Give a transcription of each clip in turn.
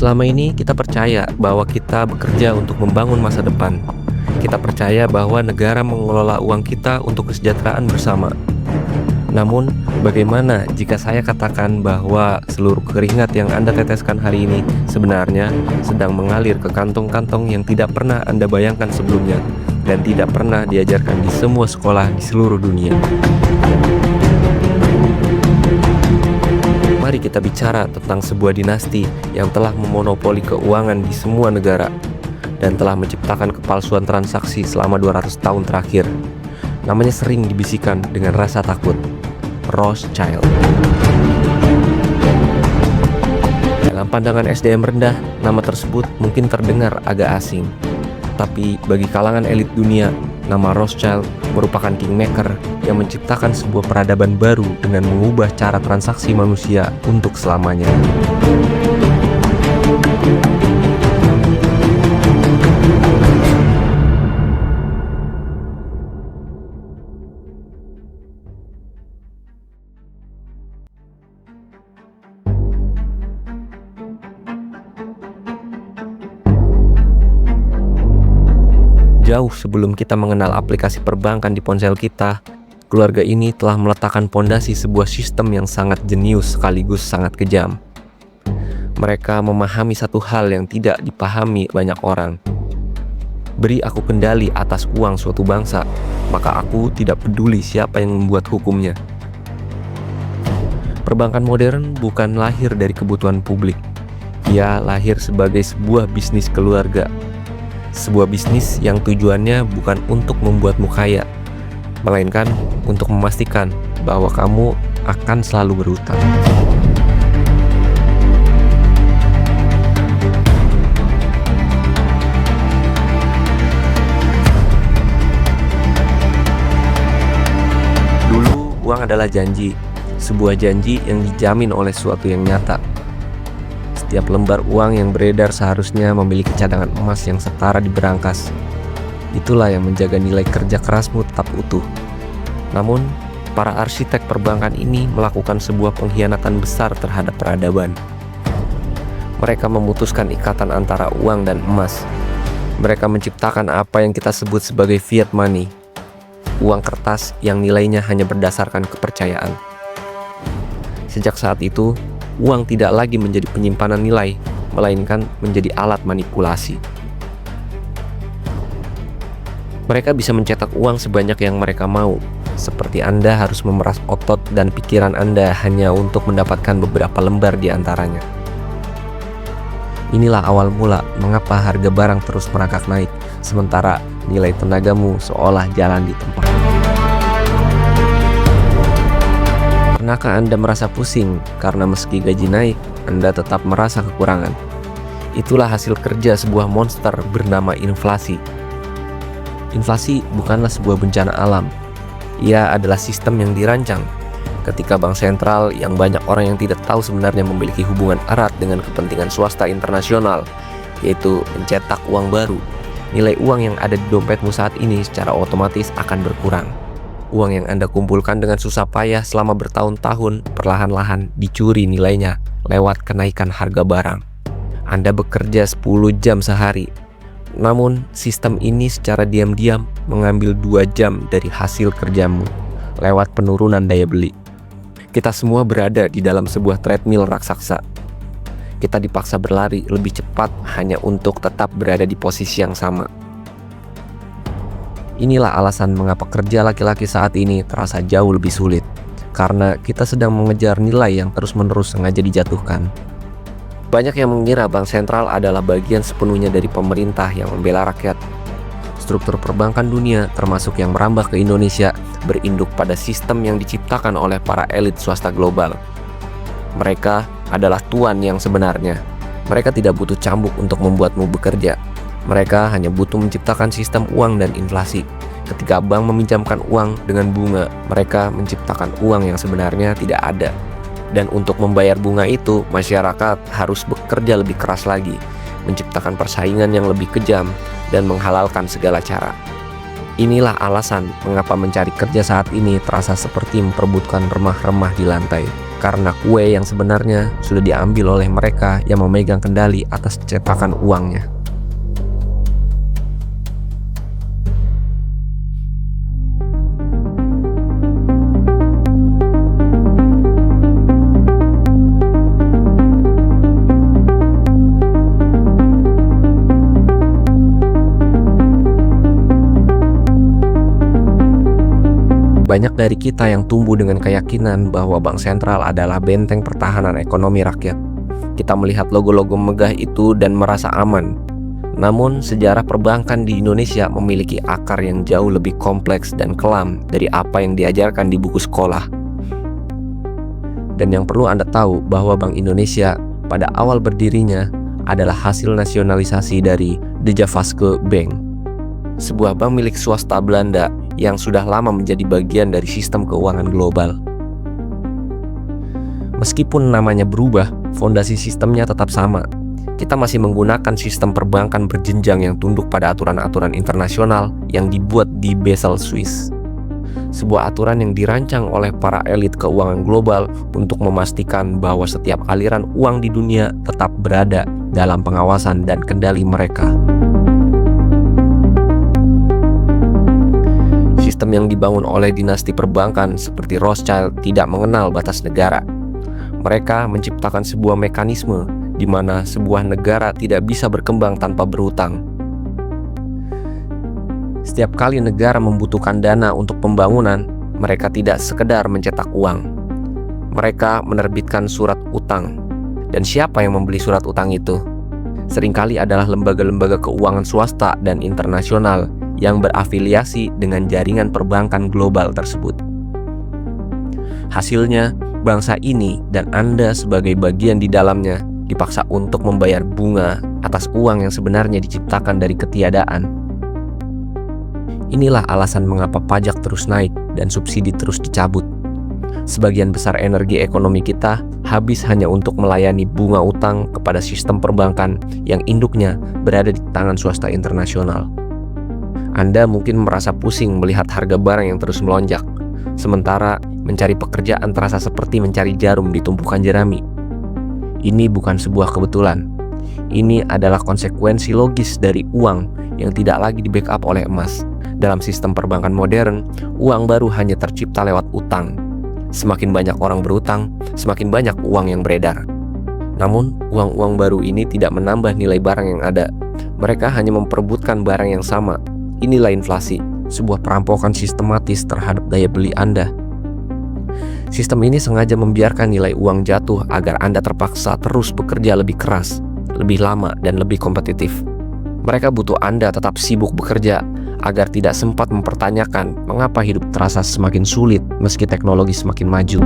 Selama ini kita percaya bahwa kita bekerja untuk membangun masa depan. Kita percaya bahwa negara mengelola uang kita untuk kesejahteraan bersama. Namun, bagaimana jika saya katakan bahwa seluruh keringat yang Anda teteskan hari ini sebenarnya sedang mengalir ke kantong-kantong yang tidak pernah Anda bayangkan sebelumnya dan tidak pernah diajarkan di semua sekolah di seluruh dunia? Mari kita bicara tentang sebuah dinasti yang telah memonopoli keuangan di semua negara dan telah menciptakan kepalsuan transaksi selama 200 tahun terakhir. Namanya sering dibisikkan dengan rasa takut, Rothschild. Dalam pandangan SDM rendah, nama tersebut mungkin terdengar agak asing. Tapi bagi kalangan elit dunia, nama Rothschild merupakan kingmaker yang menciptakan sebuah peradaban baru dengan mengubah cara transaksi manusia untuk selamanya. Jauh sebelum kita mengenal aplikasi perbankan di ponsel kita, keluarga ini telah meletakkan pondasi sebuah sistem yang sangat jenius sekaligus sangat kejam. Mereka memahami satu hal yang tidak dipahami banyak orang. Beri aku kendali atas uang suatu bangsa, maka aku tidak peduli siapa yang membuat hukumnya. Perbankan modern bukan lahir dari kebutuhan publik. Ia lahir sebagai sebuah bisnis keluarga. Sebuah bisnis yang tujuannya bukan untuk membuatmu kaya, melainkan untuk memastikan bahwa kamu akan selalu berhutang. Dulu, uang adalah janji, sebuah janji yang dijamin oleh sesuatu yang nyata. Setiap lembar uang yang beredar seharusnya memiliki cadangan emas yang setara di berangkas. Itulah yang menjaga nilai kerja kerasmu tetap utuh. Namun, para arsitek perbankan ini melakukan sebuah pengkhianatan besar terhadap peradaban. Mereka memutuskan ikatan antara uang dan emas. Mereka menciptakan apa yang kita sebut sebagai fiat money, uang kertas yang nilainya hanya berdasarkan kepercayaan. Sejak saat itu, uang tidak lagi menjadi penyimpanan nilai, melainkan menjadi alat manipulasi. Mereka bisa mencetak uang sebanyak yang mereka mau, seperti Anda harus memeras otot dan pikiran Anda hanya untuk mendapatkan beberapa lembar di antaranya. Inilah awal mula mengapa harga barang terus merangkak naik, sementara nilai tenagamu seolah jalan di tempat. Pernahkah Anda merasa pusing karena meski gaji naik, Anda tetap merasa kekurangan? Itulah hasil kerja sebuah monster bernama inflasi. Inflasi bukanlah sebuah bencana alam. Ia adalah sistem yang dirancang ketika bank sentral yang banyak orang yang tidak tahu sebenarnya memiliki hubungan erat dengan kepentingan swasta internasional, yaitu mencetak uang baru. Nilai uang yang ada di dompetmu saat ini secara otomatis akan berkurang. Uang yang Anda kumpulkan dengan susah payah selama bertahun-tahun perlahan-lahan dicuri nilainya lewat kenaikan harga barang. Anda bekerja 10 jam sehari, namun sistem ini secara diam-diam mengambil 2 jam dari hasil kerjamu lewat penurunan daya beli. Kita semua berada di dalam sebuah treadmill raksasa. Kita dipaksa berlari lebih cepat hanya untuk tetap berada di posisi yang sama. Inilah alasan mengapa kerja laki-laki saat ini terasa jauh lebih sulit, karena kita sedang mengejar nilai yang terus-menerus sengaja dijatuhkan. Banyak yang mengira bank sentral adalah bagian sepenuhnya dari pemerintah yang membela rakyat. Struktur perbankan dunia, termasuk yang merambah ke Indonesia, berinduk pada sistem yang diciptakan oleh para elit swasta global. Mereka adalah tuan yang sebenarnya. Mereka tidak butuh cambuk untuk membuatmu bekerja. Mereka hanya butuh menciptakan sistem uang dan inflasi. Ketika bank meminjamkan uang dengan bunga, mereka menciptakan uang yang sebenarnya tidak ada. Dan untuk membayar bunga itu, masyarakat harus bekerja lebih keras lagi, menciptakan persaingan yang lebih kejam, dan menghalalkan segala cara. Inilah alasan mengapa mencari kerja saat ini terasa seperti memperebutkan remah-remah di lantai. karena kue yang sebenarnya sudah diambil oleh mereka yang memegang kendali atas cetakan uangnya. Banyak dari kita yang tumbuh dengan keyakinan bahwa bank sentral adalah benteng pertahanan ekonomi rakyat. Kita melihat logo-logo megah itu dan merasa aman. Namun, sejarah perbankan di Indonesia memiliki akar yang jauh lebih kompleks dan kelam dari apa yang diajarkan di buku sekolah. Dan yang perlu Anda tahu bahwa Bank Indonesia pada awal berdirinya adalah hasil nasionalisasi dari De Javaske Bank, sebuah bank milik swasta Belanda yang sudah lama menjadi bagian dari sistem keuangan global. Meskipun namanya berubah, fondasi sistemnya tetap sama. Kita masih menggunakan sistem perbankan berjenjang yang tunduk pada aturan-aturan internasional yang dibuat di Basel, Swiss. Sebuah aturan yang dirancang oleh para elit keuangan global untuk memastikan bahwa setiap aliran uang di dunia tetap berada dalam pengawasan dan kendali mereka. Sistem yang dibangun oleh dinasti perbankan seperti Rothschild tidak mengenal batas negara. Mereka menciptakan sebuah mekanisme di mana sebuah negara tidak bisa berkembang tanpa berhutang. Setiap kali negara membutuhkan dana untuk pembangunan, mereka tidak sekedar mencetak uang. Mereka menerbitkan surat utang. Dan siapa yang membeli surat utang itu? Seringkali adalah lembaga-lembaga keuangan swasta dan internasional yang berafiliasi dengan jaringan perbankan global tersebut. Hasilnya, bangsa ini dan Anda sebagai bagian di dalamnya dipaksa untuk membayar bunga atas uang yang sebenarnya diciptakan dari ketiadaan. Inilah alasan mengapa pajak terus naik dan subsidi terus dicabut. Sebagian besar energi ekonomi kita habis hanya untuk melayani bunga utang kepada sistem perbankan yang induknya berada di tangan swasta internasional. Anda mungkin merasa pusing melihat harga barang yang terus melonjak, sementara mencari pekerjaan terasa seperti mencari jarum di tumpukan jerami. Ini bukan sebuah kebetulan. Ini adalah konsekuensi logis dari uang yang tidak lagi di-backup oleh emas. Dalam sistem perbankan modern, uang baru hanya tercipta lewat utang. Semakin banyak orang berutang, semakin banyak uang yang beredar. Namun, uang-uang baru ini tidak menambah nilai barang yang ada. Mereka hanya memperebutkan barang yang sama. Inilah inflasi, sebuah perampokan sistematis terhadap daya beli Anda. Sistem ini sengaja membiarkan nilai uang jatuh agar Anda terpaksa terus bekerja lebih keras, lebih lama, dan lebih kompetitif. Mereka butuh Anda tetap sibuk bekerja agar tidak sempat mempertanyakan mengapa hidup terasa semakin sulit meski teknologi semakin maju.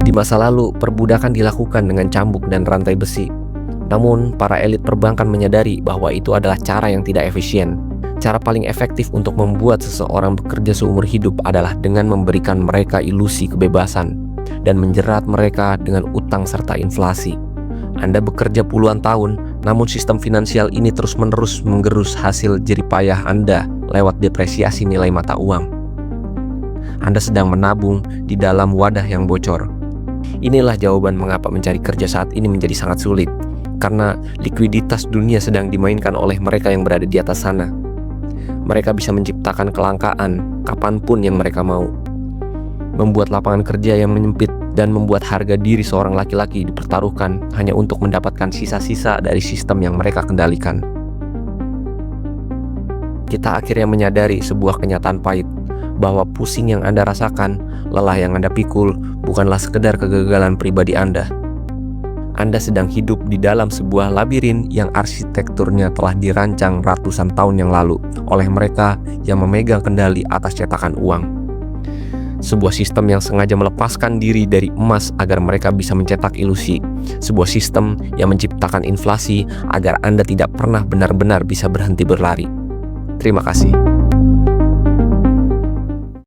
Di masa lalu, perbudakan dilakukan dengan cambuk dan rantai besi. Namun, para elit perbankan menyadari bahwa itu adalah cara yang tidak efisien. Cara paling efektif untuk membuat seseorang bekerja seumur hidup adalah dengan memberikan mereka ilusi kebebasan dan menjerat mereka dengan utang serta inflasi. Anda bekerja puluhan tahun, namun sistem finansial ini terus-menerus menggerus hasil jerih payah Anda lewat depresiasi nilai mata uang. Anda sedang menabung di dalam wadah yang bocor. Inilah jawaban mengapa mencari kerja saat ini menjadi sangat sulit. Karena likuiditas dunia sedang dimainkan oleh mereka yang berada di atas sana. Mereka bisa menciptakan kelangkaan kapanpun yang mereka mau, membuat lapangan kerja yang menyempit, dan membuat harga diri seorang laki-laki dipertaruhkan hanya untuk mendapatkan sisa-sisa dari sistem yang mereka kendalikan. Kita akhirnya menyadari sebuah kenyataan pahit, bahwa pusing yang Anda rasakan, lelah yang Anda pikul, bukanlah sekedar kegagalan pribadi Anda. Anda sedang hidup di dalam sebuah labirin yang arsitekturnya telah dirancang ratusan tahun yang lalu oleh mereka yang memegang kendali atas cetakan uang. Sebuah sistem yang sengaja melepaskan diri dari emas agar mereka bisa mencetak ilusi. Sebuah sistem yang menciptakan inflasi agar Anda tidak pernah benar-benar bisa berhenti berlari. Terima kasih.